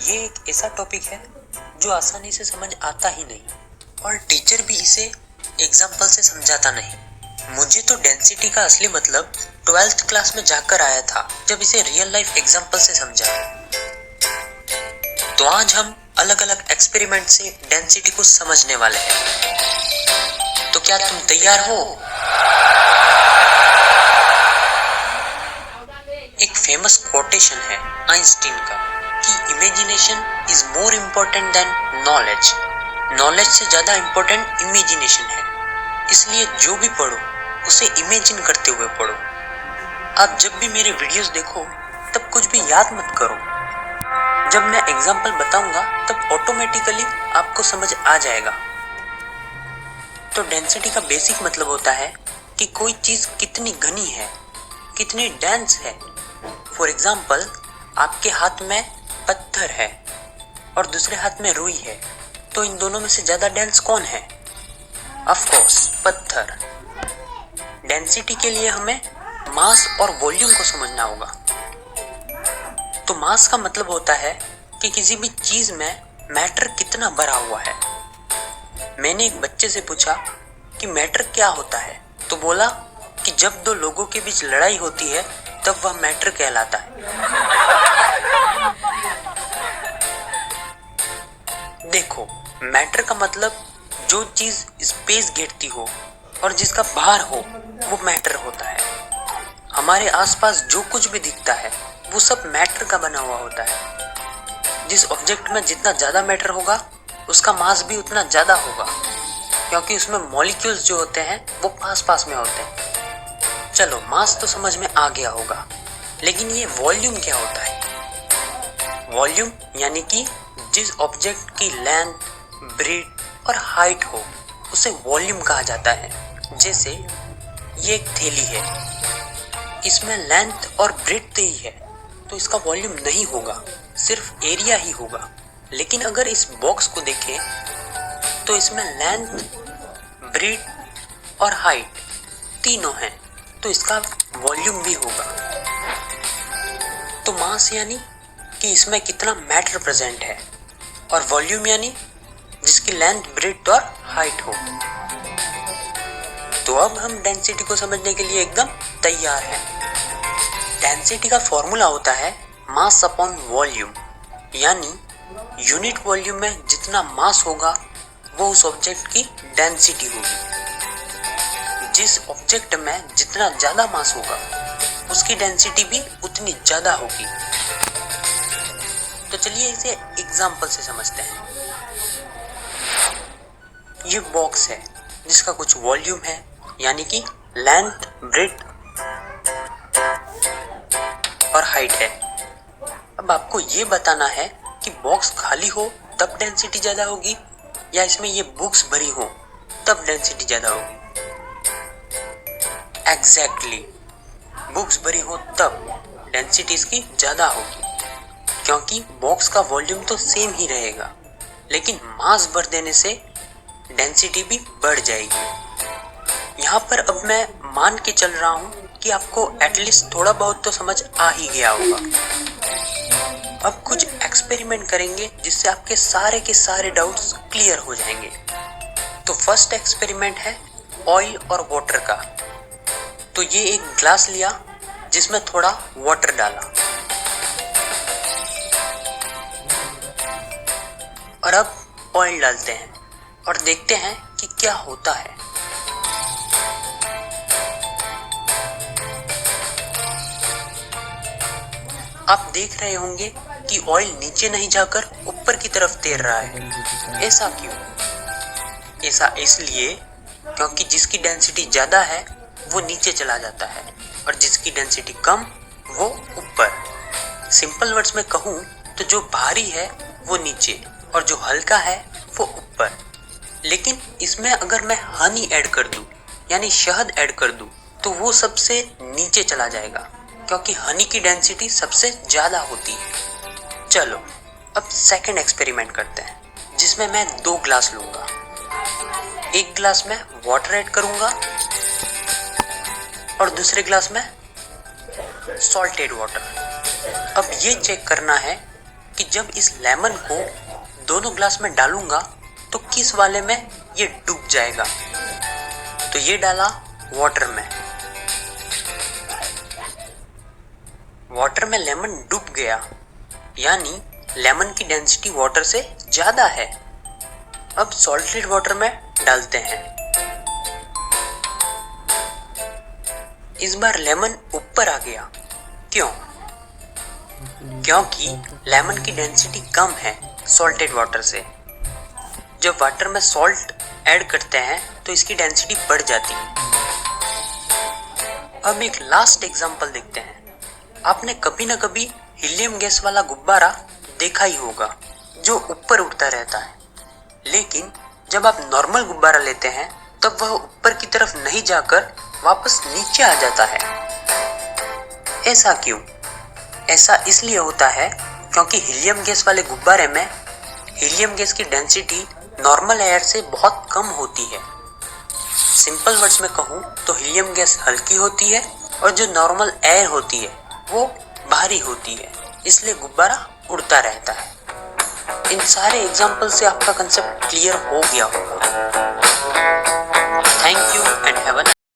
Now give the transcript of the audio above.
ये एक ऐसा टॉपिक है जो आसानी से समझ आता ही नहीं और टीचर भी इसे एग्जाम्पल से समझाता नहीं। मुझे तो डेंसिटी का असली मतलब 12th क्लास में जाकर आया था, जब इसे रियल लाइफ एग्जाम्पल से समझा। तो आज हम अलग अलग एक्सपेरिमेंट से डेंसिटी को समझने वाले हैं। तो क्या तुम तैयार हो? एक फेमस कोटेशन है आइंस्टीन का कि imagination is more important then knowledge. Knowledge से ज्यादा इम्पोर्टेंट इमेजिनेशन है। इसलिए जो भी पढ़ो उसे इमेजिन करते हुए पढ़ो। आप जब भी मेरे वीडियोस देखो तब कुछ भी याद मत करो। जब मैं एग्जाम्पल बताऊंगा तब ऑटोमेटिकली आपको समझ आ जाएगा। तो डेंसिटी का बेसिक मतलब होता है कि कोई चीज कितनी घनी है, कितनी डेंस है। फॉर एग्जाम्पल, आपके हाथ में पत्थर है और दूसरे हाथ में रुई है, तो इन दोनों में से ज्यादा डेंस कौन है? ऑफ कोर्स पत्थर। डेंसिटी के लिए हमें मास और वॉल्यूम को समझना होगा। तो मास का मतलब होता है कि किसी भी चीज में मैटर कितना भरा हुआ है। मैंने एक बच्चे से पूछा कि मैटर क्या होता है, तो बोला कि जब दो लोगों के बीच लड़ाई होती है तब वह मैटर कहलाता है। देखो, मैटर का मतलब जो चीज स्पेस घेरती हो और जिसका भार हो वो मैटर होता है। हमारे आसपास जो कुछ भी दिखता है वो सब मैटर का बना हुआ होता है। जिस ऑब्जेक्ट में जितना ज्यादा मैटर होगा उसका मास भी उतना ज्यादा होगा, क्योंकि उसमें मॉलिक्यूल्स जो होते हैं वो पास पास में होते हैं। चलो, मास तो समझ में आ गया होगा, लेकिन ये वॉल्यूम क्या होता है? वॉल्यूम यानी कि जिस ऑब्जेक्ट की लेंथ, ब्रेथ और हाइट हो उसे वॉल्यूम कहा जाता है। जैसे ये एक थैली है, इसमें लेंथ और ब्रेथ ही है, तो इसका वॉल्यूम नहीं होगा, सिर्फ एरिया ही होगा। लेकिन अगर इस बॉक्स को देखें तो इसमें लेंथ, ब्रेथ और हाइट तीनों हैं, तो इसका वॉल्यूम भी होगा। तो मास यानी कि इसमें कितना मैटर प्रेजेंट है, और वॉल्यूम यानी जिसकी लेंथ, ब्रेथ और हाइट हो। तो अब हम डेंसिटी को समझने के लिए एकदम तैयार हैं। डेंसिटी का फॉर्मूला होता है मास अपॉन वॉल्यूम, यानी यूनिट वॉल्यूम में जितना मास होगा वो उस ऑब्जेक्ट की डेंसिटी होगी। जिस ऑब्जेक्ट में जितना ज्यादा मास होगा उसकी डेंसिटी भी उतनी ज्यादा होगी। तो चलिए इसे एग्जाम्पल से समझते हैं। ये बॉक्स है जिसका कुछ वॉल्यूम है, यानी कि लेंथ, ब्रेथ और हाइट है। अब आपको ये बताना है कि बॉक्स खाली हो तब डेंसिटी ज्यादा होगी, या इसमें ये बुक्स भरी हो तब डेंसिटी ज्यादा होगी। एग्जैक्टली, बुक्स भरी हो तब डेंसिटी इसकी ज्यादा होगी, क्योंकि बॉक्स का वॉल्यूम तो सेम ही रहेगा, लेकिन मास भर देने से डेंसिटी भी बढ़ जाएगी। यहाँ पर अब मैं मान के चल रहा हूँ कि आपको एटलीस्ट थोड़ा बहुत तो समझ आ ही गया होगा। अब कुछ एक्सपेरिमेंट करेंगे जिससे आपके सारे के सारे डाउट्स क्लियर हो जाएंगे। तो फर्स्ट एक्सपेरिमेंट है ऑयल और वाटर का। तो ये एक ग्लास लिया जिसमें थोड़ा वाटर डाला, और अब ऑयल डालते हैं और देखते हैं कि क्या होता है। आप देख रहे होंगे कि ऑयल नीचे नहीं जाकर ऊपर की तरफ तैर रहा है। ऐसा क्यों? ऐसा इसलिए क्योंकि जिसकी डेंसिटी ज्यादा है वो नीचे चला जाता है और जिसकी डेंसिटी कम वो ऊपर। सिंपल वर्ड्स में कहूँ तो जो भारी है वो नीचे और जो हल्का है वो ऊपर। लेकिन इसमें अगर मैं हनी ऐड कर दूं, यानी शहद ऐड कर दूं, तो वो सबसे नीचे चला जाएगा, क्योंकि हनी की डेंसिटी सबसे ज्यादा होती है। चलो अब सेकंड एक्सपेरिमेंट करते हैं, जिसमें मैं 2 ग्लास लूंगा। एक ग्लास में वाटर ऐड करूंगा और दूसरे ग्लास में सॉल्टेड वाटर। अब ये चेक करना है कि जब इस लेमन को दोनों ग्लास में डालूंगा तो किस वाले में ये डूब जाएगा। तो ये डाला वाटर में, वाटर में लेमन डूब गया, यानी लेमन की डेंसिटी वाटर से ज्यादा है। अब सॉल्टेड वाटर में डालते हैं। इस बार लेमन ऊपर आ गया। क्यों? क्योंकि लेमन की डेंसिटी कम है सॉल्टेड वाटर से। जब वाटर में सॉल्ट ऐड करते हैं तो इसकी डेंसिटी बढ़ जाती है। अब एक लास्ट एग्जांपल देखते हैं। आपने कभी ना कभी हीलियम गैस वाला गुब्बारा देखा ही होगा जो ऊपर उड़ता रहता है, लेकिन जब आप नॉर्मल गुब्बारा लेते हैं तब वह ऊपर की तरफ नहीं जाकर वापस नीचे आ जाता है। ऐसा क्यों? ऐसा इसलिए होता है क्योंकि हीलियम गैस वाले गुब्बारे में हीलियम गैस की डेंसिटी नॉर्मल एयर से बहुत कम होती है। सिंपल वर्ड्स में कहूँ तो हीलियम गैस हल्की होती है और जो नॉर्मल एयर होती है वो भारी होती है, इसलिए गुब्बारा उड़ता रहता है। इन सारे एग्जाम्पल से आपका कंसेप्ट क्लियर हो गया होगा। Thank you and have a